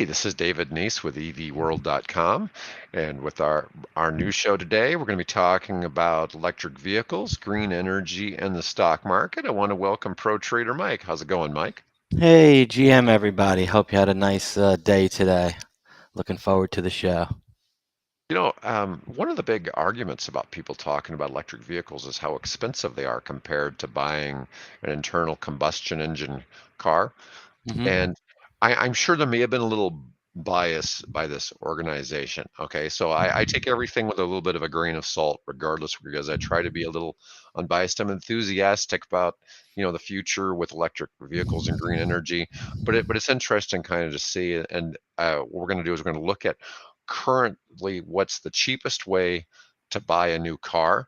This is David Neese with EVworld.com, and with our new show today, we're going to be talking about electric vehicles, green energy, and the stock market. I want to welcome ProTrader Mike. How's it going, Mike? Hey, GM, everybody. Hope you had a nice day today. Looking forward to the show. One of the big arguments about people talking about electric vehicles is how expensive they are compared to buying an internal combustion engine car. Hmm. And I'm sure there may have been a little bias by this organization. Okay, so I take everything with a little bit of a grain of salt, regardless, because I try to be a little unbiased. I'm enthusiastic about, the future with electric vehicles and green energy. But it's interesting kind of to see. And what we're going to do is we're going to look at currently what's the cheapest way to buy a new car.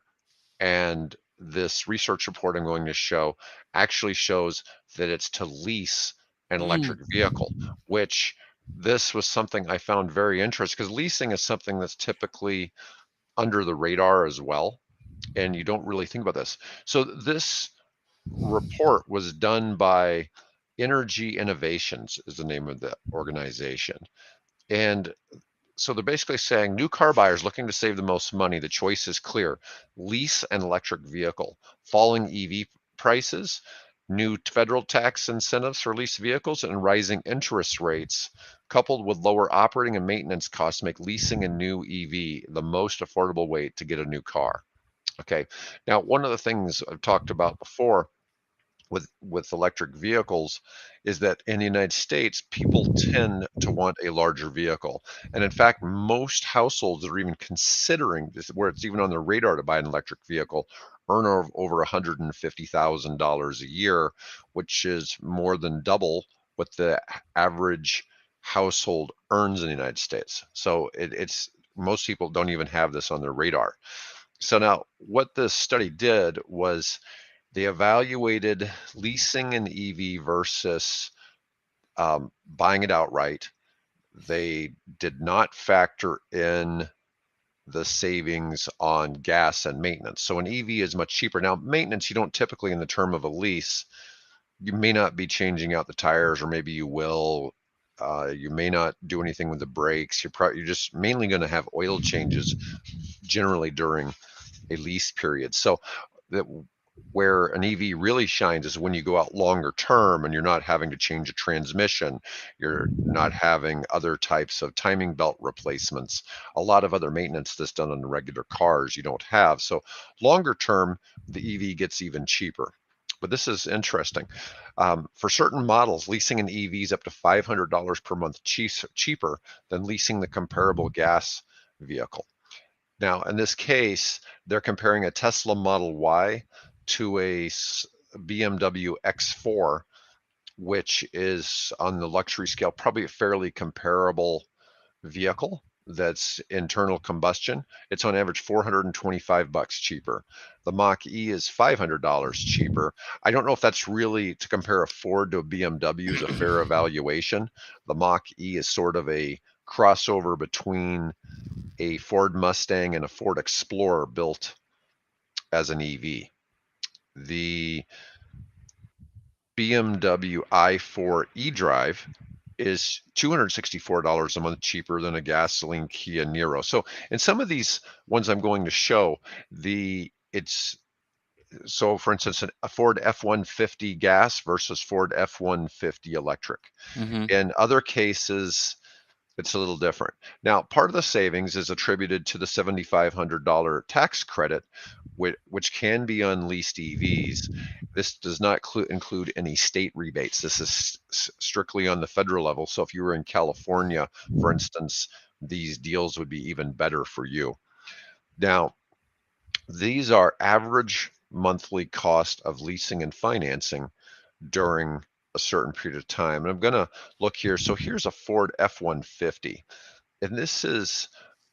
And this research report I'm going to show actually shows that it's to lease an electric Mm. vehicle, which this was something I found very interesting because leasing is something that's typically under the radar as well. And you don't really think about this. So this report was done by Energy Innovations is the name of the organization. And so they're basically saying new car buyers looking to save the most money, the choice is clear. Lease an electric vehicle. Falling EV prices, new federal tax incentives for leased vehicles, and rising interest rates, coupled with lower operating and maintenance costs, make leasing a new EV the most affordable way to get a new car. Okay. Now, one of the things I've talked about before with electric vehicles is that in the United States, people tend to want a larger vehicle. And in fact, most households that are even considering this, where it's even on their radar to buy an electric vehicle, earn over $150,000 a year, which is more than double what the average household earns in the United States. So it's most people don't even have this on their radar. So now, what this study did was they evaluated leasing an EV versus buying it outright. They did not factor in the savings on gas and maintenance. So an EV is much cheaper. Now, maintenance, you don't typically, in the term of a lease, you may not be changing out the tires, or maybe you will. You may not do anything with the brakes. You're just mainly going to have oil changes generally during a lease period. So that where an EV really shines is when you go out longer term and you're not having to change a transmission, you're not having other types of timing belt replacements, a lot of other maintenance that's done on the regular cars you don't have. So longer term, the EV gets even cheaper. But this is interesting. For certain models, leasing an EV is up to $500 per month cheaper than leasing the comparable gas vehicle. Now, in this case, they're comparing a Tesla Model Y to a BMW X4, which is on the luxury scale, probably a fairly comparable vehicle that's internal combustion. It's on average $425 cheaper. The Mach E is $500 cheaper. I don't know if that's really to compare a Ford to a BMW is a fair evaluation. The Mach E is sort of a crossover between a Ford Mustang and a Ford Explorer built as an EV. The BMW i4 eDrive is $264 a month cheaper than a gasoline Kia Niro. So in some of these ones I'm going to show, it's so for instance, a Ford F-150 gas versus Ford F-150 electric. Hmm. In other cases, it's a little different. Now, part of the savings is attributed to the $7,500 tax credit, which can be on leased EVs. This does not include any state rebates. This is strictly on the federal level. So if you were in California, for instance, these deals would be even better for you. Now, these are average monthly cost of leasing and financing during a certain period of time. And I'm going to look here. So here's a Ford F-150. And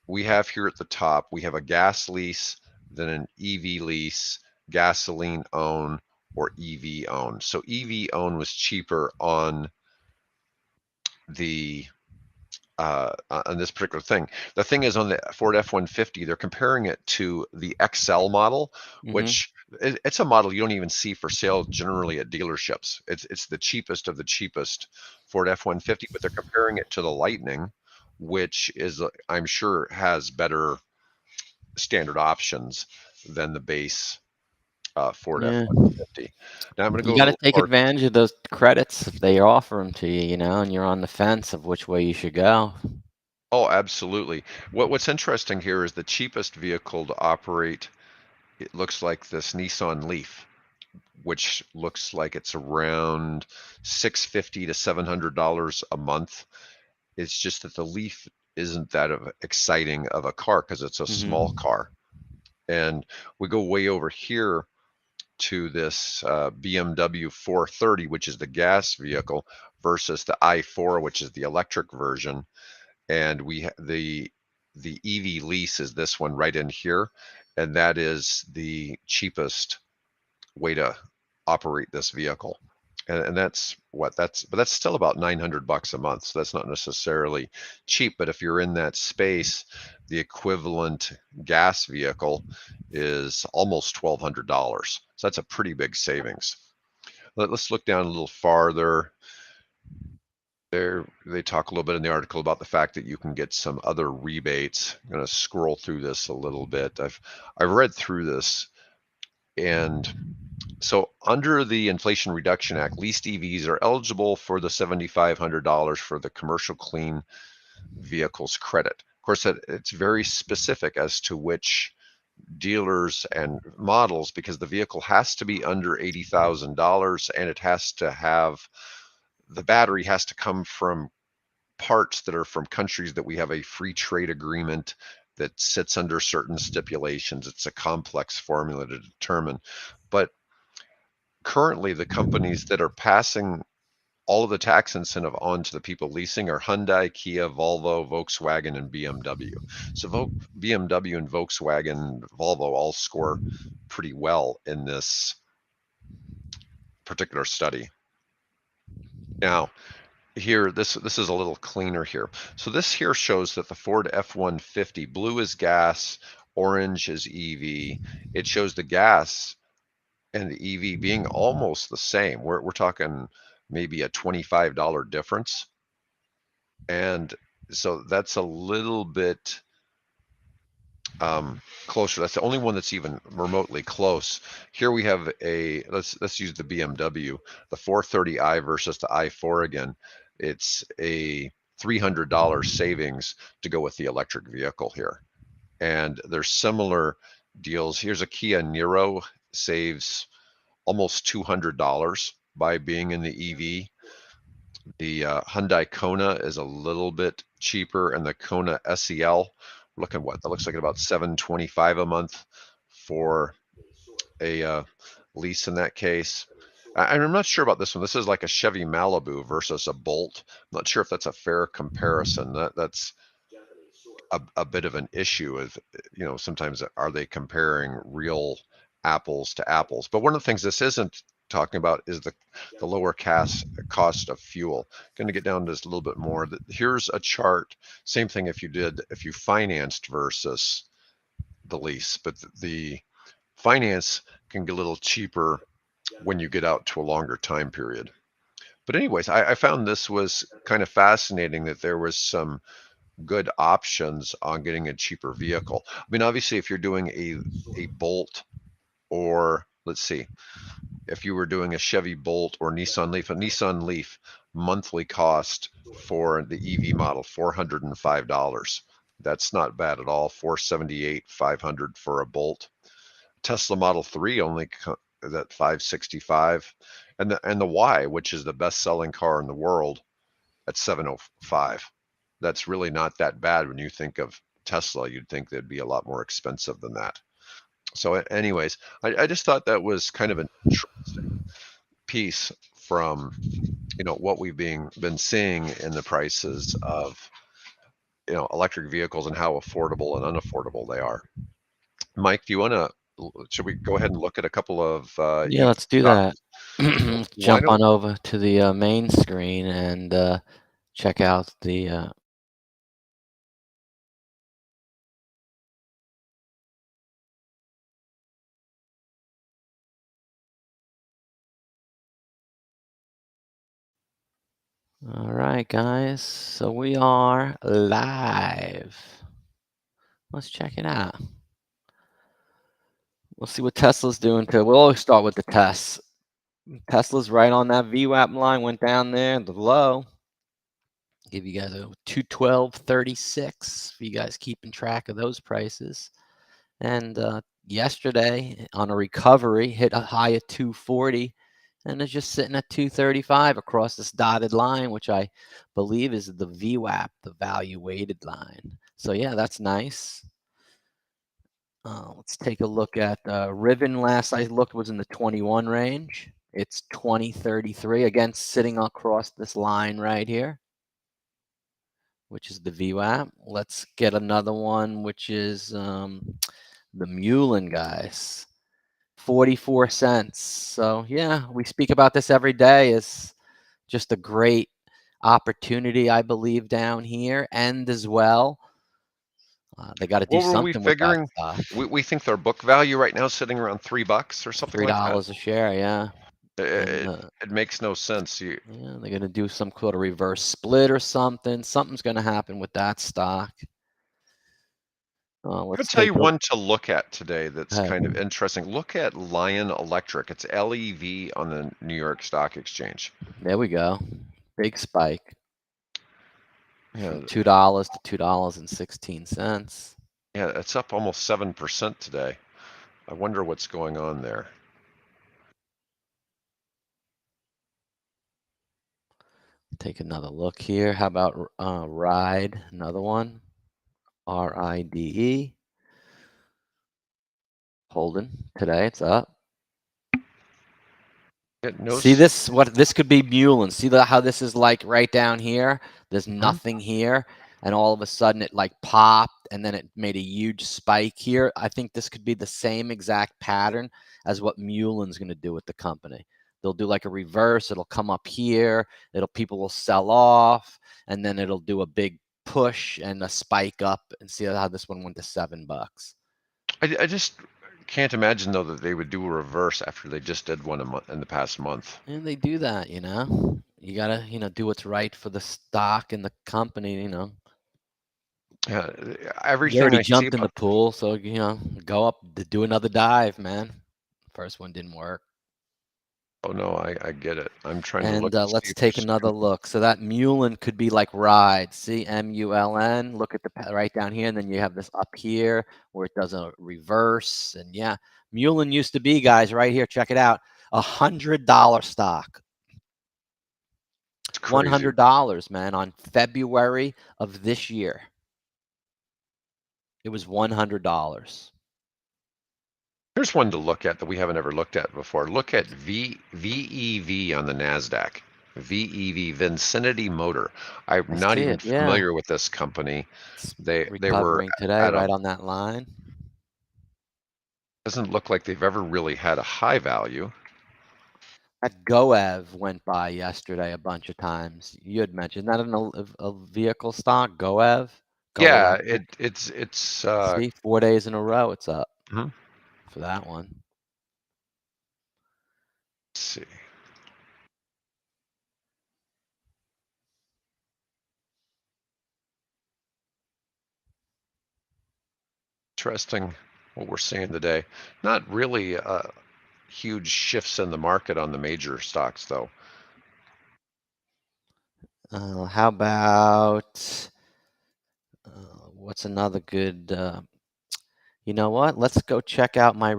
we have here at the top, we have a gas lease, then an EV lease, gasoline own, or EV own. So EV own was cheaper the on this particular thing. The thing is, on the Ford F-150, they're comparing it to the XL model, Hmm. which It's a model you don't even see for sale generally at dealerships. It's the cheapest of the cheapest Ford F-150, but they're comparing it to the Lightning, which is, I'm sure, has better standard options than the base Ford Yeah. F-150. Now I'm going to go You a got to little take far. advantage of those credits if they offer them to you, and you're on the fence of which way you should go. Oh, absolutely. What's interesting here is the cheapest vehicle to operate. It looks like this Nissan Leaf, which looks like it's around 650 to $700 a month. It's just that the Leaf isn't that exciting of a car because it's a small Hmm. car. And we go way over here to this BMW 430, which is the gas vehicle, versus the i4, which is the electric version. And the EV lease is this one right in here, and that is the cheapest way to operate this vehicle. And that's what but that's still about 900 bucks a month. So that's not necessarily cheap, but if you're in that space, the equivalent gas vehicle is almost $1,200. So that's a pretty big savings. Let's look down a little farther. There, they talk a little bit in the article about the fact that you can get some other rebates. I'm going to scroll through this a little bit. I've read through this, and so under the Inflation Reduction Act, leased EVs are eligible for the $7,500 for the commercial clean vehicles credit. Of course, it's very specific as to which dealers and models because the vehicle has to be under $80,000 and it has to have the battery has to come from parts that are from countries that we have a free trade agreement that sits under certain stipulations. It's a complex formula to determine. But currently, the companies that are passing all of the tax incentive on to the people leasing are Hyundai, Kia, Volvo, Volkswagen, and BMW. So BMW and Volkswagen, Volvo all score pretty well in this particular study. Now, here, this is a little cleaner here. So this here shows that the Ford F-150, blue is gas, orange is EV. It shows the gas and the EV being almost the same. We're talking maybe a $25 difference. And so that's a little bit closer. That's the only one that's even remotely close. Here we have let's use the BMW, the 430i versus the i4 again. It's a $300 savings to go with the electric vehicle here. And there's similar deals. Here's a Kia Niro, saves almost $200 by being in the EV. The Hyundai Kona is a little bit cheaper, and the Kona SEL, looking what that looks like about $725 a month for a lease in that case. I'm not sure about this one. This is like a Chevy Malibu versus a Bolt. I'm not sure if that's a fair comparison. That's a bit of an issue of, sometimes are they comparing real apples to apples? But one of the things this isn't talking about is the lower cost of fuel. Going to get down to this a little bit more. Here's a chart. Same thing if you financed versus the lease, but the finance can get a little cheaper when you get out to a longer time period. But anyways, I found this was kind of fascinating that there was some good options on getting a cheaper vehicle. I mean, obviously, if you're doing a Bolt, or let's see, if you were doing a Chevy Bolt or Nissan Leaf, a Nissan Leaf monthly cost for the EV model, $405. That's not bad at all. 478, 500 for a Bolt. Tesla Model 3 only that 565, and the Y, which is the best-selling car in the world, at 705. That's really not that bad when you think of Tesla. You'd think they'd be a lot more expensive than that. So, anyways, I just thought that was kind of an interesting piece from what we've been seeing in the prices of electric vehicles and how affordable and unaffordable they are. Mike, do you want to? Should we go ahead and look at a couple of Yeah, EV let's do stocks? that. Let's Why jump don't on over to the main screen and check out the All right, guys. So we are live. Let's check it out. We'll see what Tesla's doing too. We'll always start with the tests. Tesla's right on that VWAP line, went down there, the low. Give you guys a 212.36 for you guys keeping track of those prices. And yesterday on a recovery, hit a high of 240 and it's just sitting at 235 across this dotted line, which I believe is the VWAP, the value weighted line. So yeah, that's nice. Let's take a look at Ribbon. Last I looked was in the 21 range. It's 2033, again sitting across this line right here, which is the VWAP. Let's get another one, which is the Mullen, guys. 44 cents. So yeah, we speak about this every day. It's just a great opportunity, I believe, down here. And as well, they got to do What were we something with that figuring? stock. We think their book value right now is sitting around $3 or something like that. $3 a share, yeah. And It makes no sense. yeah, they're going to do some sort of reverse split or something. Something's going to happen with that stock. I'm Let's gonna tell you take a one to look at today that's ahead. kind of interesting. Look at Lion Electric. It's LEV on the New York Stock Exchange. There we go. Big spike from Yeah, $2 to $2.16. yeah, it's up almost 7% today. I wonder what's going on there. Take another look here. How about Ride? Another one. RIDE. Holding today. It's up. See this? What this could be Mullen. See how this is like right down here? There's nothing here, and all of a sudden it like popped, and then it made a huge spike here. I think this could be the same exact pattern as what Mullen's going to do with the company. They'll do like a reverse. It'll come up here. People will sell off, and then it'll do a big push and a spike up. And see how this one went to $7. I just can't imagine though that they would do a reverse after they just did one in the past month. And they do that, you know. You gotta, do what's right for the stock and the company, Yeah, You everything already I see jumped in the about. pool, so go up to do another dive, man. First one didn't work. Oh no, I get it. I'm trying to And look to see let's if take there's. another look. So that Mullen could be like Ride. See, MULN. Look at the right down here, and then you have this up here where it does a reverse. And yeah, Mullen used to be, guys, right here. Check it out, $100 stock. It's crazy. $100, man, on February of this year. It was $100. Here's one to look at that we haven't ever looked at before. Look at VEV on the NASDAQ. VEV, Vincinity Motor. I'm I not see even it. Yeah, familiar with this company. it's They were recovering today, at a. right on that line. Doesn't look like they've ever really had a high value. That GoEv went by yesterday a bunch of times. You had mentioned that in a vehicle stock, GoEv. Go Yeah, Electric. it's See, 4 days in a row, it's up let's for that one. see. Interesting what we're seeing today. Not really huge shifts in the market on the major stocks though. How about what's another good? You know what? Let's go check out my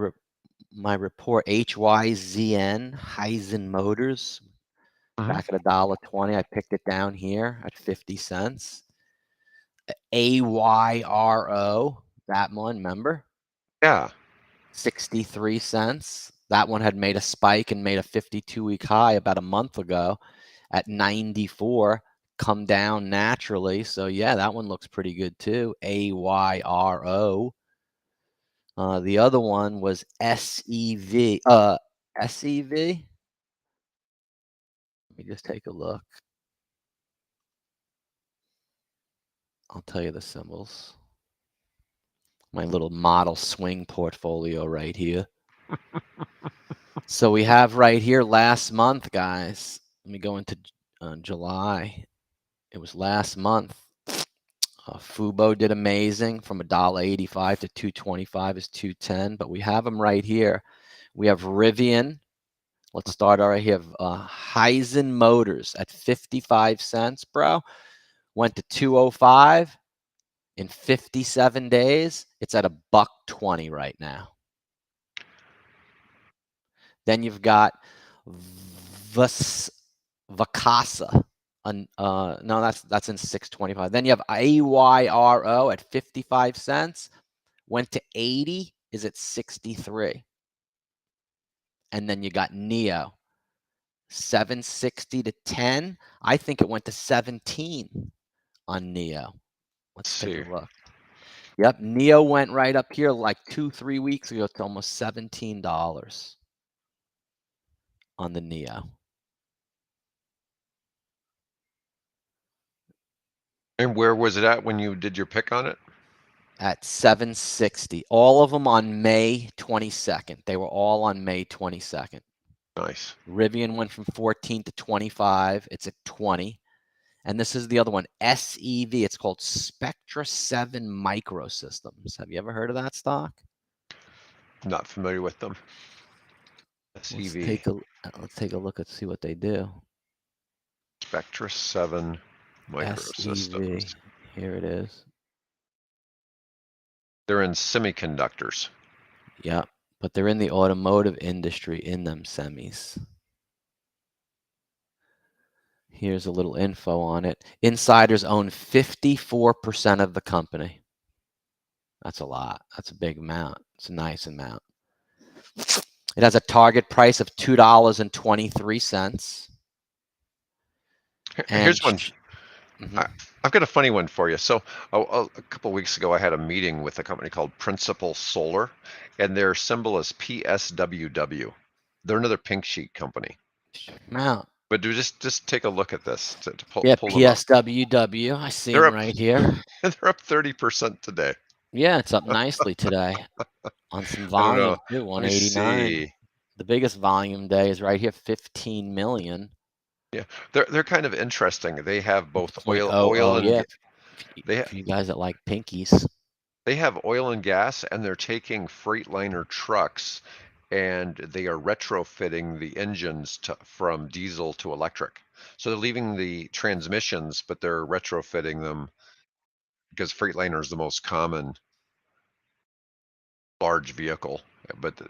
report. HYZN Heisen Motors back at $1.20. I picked it down here at 50 cents. AYRO, that one, remember? Yeah. 63 cents. That one had made a spike and made a 52-week high about a month ago at 94, come down naturally. So yeah, that one looks pretty good too. AYRO. The other one was SEV. SEV. Let me just take a look. I'll tell you the symbols. My little model swing portfolio right here. So we have right here last month, guys. Let me go into July. It was last month. Fubo did amazing from $1.85 to $2.25 is $2.10, but we have them right here. We have Rivian. Let's start right here. Heisen Motors at 55 cents, bro. Went to 205 in 57 days. It's at $1.20 right now. Then you've got Vacasa. No, that's in 625. Then you have AYRO at 55 cents. Went to 80, is at 63. And then you got Neo, 760 to 10. I think it went to 17 on Neo. Let's take a look. Yep, Neo went right up here like 2-3 weeks ago to almost $17 on the Neo. And where was it at when you did your pick on it? At 760. All of them on May 22nd. They were all on May 22nd. Nice. Rivian went from 14 to 25. It's at 20. And this is the other one, SEV. It's called Spectra 7 Microsystems. Have you ever heard of that stock? Not familiar with them. SEV. Let's take a look and see what they do. Spectra 7 Microsystems. SEV. Here it is. They're in semiconductors. Yeah, but they're in the automotive industry in them semis. Here's a little info on it. Insiders own 54% of the company. That's a lot. That's a big amount. It's a nice amount. It has a target price of $2.23. Here's one. Mm-hmm. I've got a funny one for you. So a couple of weeks ago, I had a meeting with a company called Principal Solar, and their symbol is PSWW. They're another pink sheet company. Wow. But do just take a look at this to pull Yeah, them up. PSWW. I see them right here. They're up 30% today. Yeah, it's up nicely today on some I don't know. volume too. Let me 189. see. The biggest volume day is right here, 15 million. Yeah, they're kind of interesting. They have both oil and yeah. they For you guys that like pinkies. They have oil and gas, and they're taking Freightliner trucks, and they are retrofitting the engines from diesel to electric. So they're leaving the transmissions, but they're retrofitting them because Freightliner is the most common large vehicle,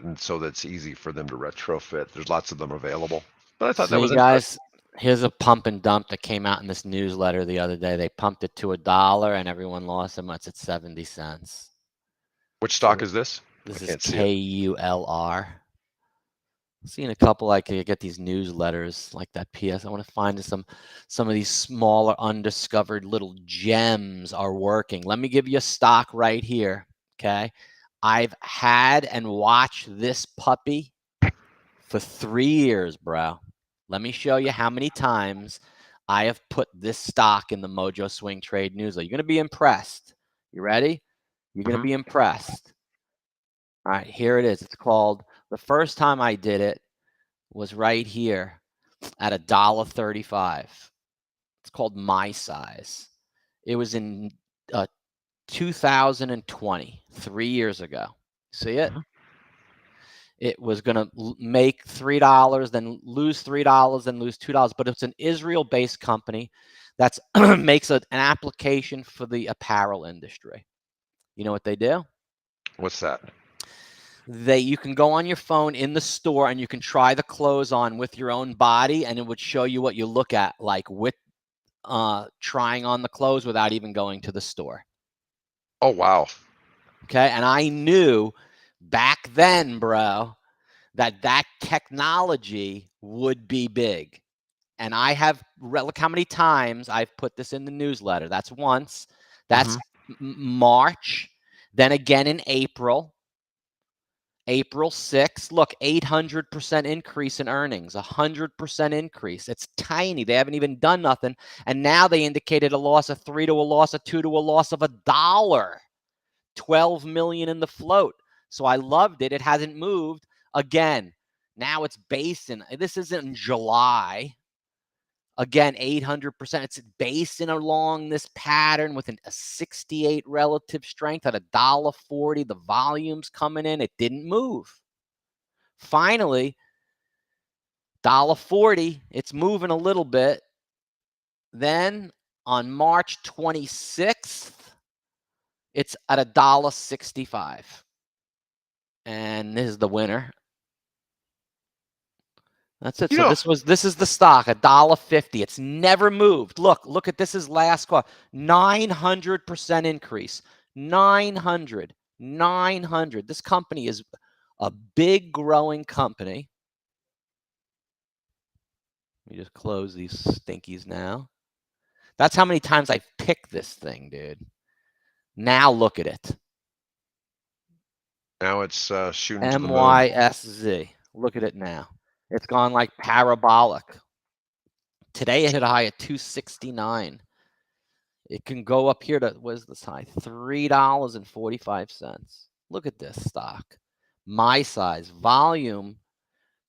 and so that's easy for them to retrofit. There's lots of them available. But I thought that See, was guys, interesting. here's a pump and dump that came out in this newsletter the other day. They pumped it to $1 and everyone lost so much. It's 70 cents. Which stock is this? This I is can't see it. KULR. Seeing a couple like you get these newsletters like that PS. I want to find some of these smaller undiscovered little gems are working. Let me give you a stock right here. Okay. I've had and watched this puppy for 3 years, bro. Let me show you how many times I have put this stock in the Mojo Swing Trade newsletter. You're going to be impressed. You ready? You're going to be impressed. All right, here it is. It's called, the first time I did it was right here at $1.35. It's called My Size. It was in 2020, 3 years ago. See it? It was going to make $3, then lose $3, then lose $2. But it's an Israel-based company that makes an application for the apparel industry. You know what they do? What's that? You can go on your phone in the store and you can try the clothes on with your own body, and it would show you what you look at, like with trying on the clothes without even going to the store. Oh, wow. Okay. And I knew back then, bro, that technology would be big. And I have, look how many times I've put this in the newsletter. That's once. That's March. Then again in April 6th. Look, 800% increase in earnings, 100% increase. It's tiny. They haven't even done nothing. And now they indicated a loss of 3 to a loss of 2 to a loss of $1. 12 million in the float. So I loved it. It hasn't moved again. Now it's based in, this isn't in July. Again, 800%. It's based in along this pattern with a 68 relative strength at $1.40. The volume's coming in. It didn't move. Finally, $1.40. It's moving a little bit. Then on March 26th, it's at $1.65. And this is the winner. That's it. So this is the stock, $1.50. It's never moved. Look at this is last call. 900% increase. 900. This company is a big growing company. Let me just close these stinkies now. That's how many times I've picked this thing, dude. Now look at it. Now it's shooting to the moon. MYSZ. Look at it now. It's gone like parabolic. Today it hit a high at 269. It can go up here to, what is this high? $3.45. Look at this stock. My size, volume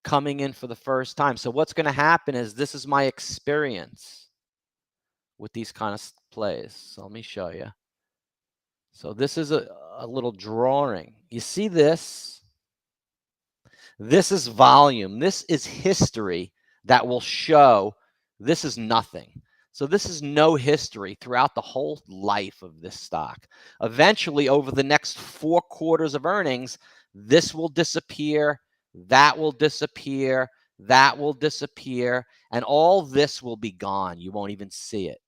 coming in for the first time. So what's going to happen is, this is my experience with these kind of plays. So let me show you. So this is a little drawing. You see this? This is volume. This is history that will show this is nothing. So this is no history throughout the whole life of this stock. Eventually, over the next 4 quarters of earnings, this will disappear, that will disappear, that will disappear, and all this will be gone. You won't even see it.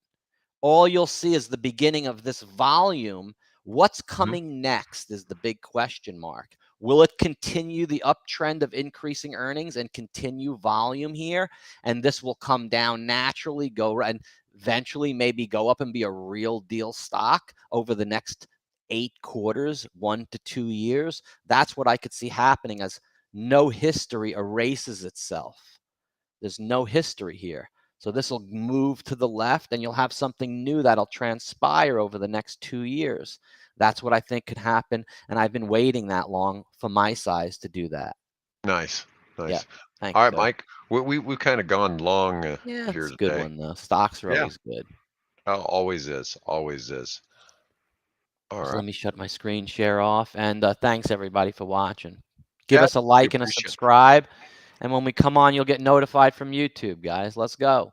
All you'll see is the beginning of this volume. What's coming next is the big question mark. Will it continue the uptrend of increasing earnings and continue volume here? And this will come down naturally, go and eventually maybe go up and be a real deal stock over the next 8 quarters, 1 to 2 years. That's what I could see happening, as no history erases itself. There's no history here. So this will move to the left, and you'll have something new that'll transpire over the next 2 years. That's what I think could happen, and I've been waiting that long for my size to do that. Nice. Yeah. Thanks, All right, sir. Mike. We've kind of gone long Yeah, here it's a good today. one, though. Stocks are always good. Always is. Always is. All So right. let me shut my screen share off, and thanks everybody for watching. Give Yeah, us a like we and a appreciate it. subscribe, and when we come on, you'll get notified from YouTube, guys. Let's go.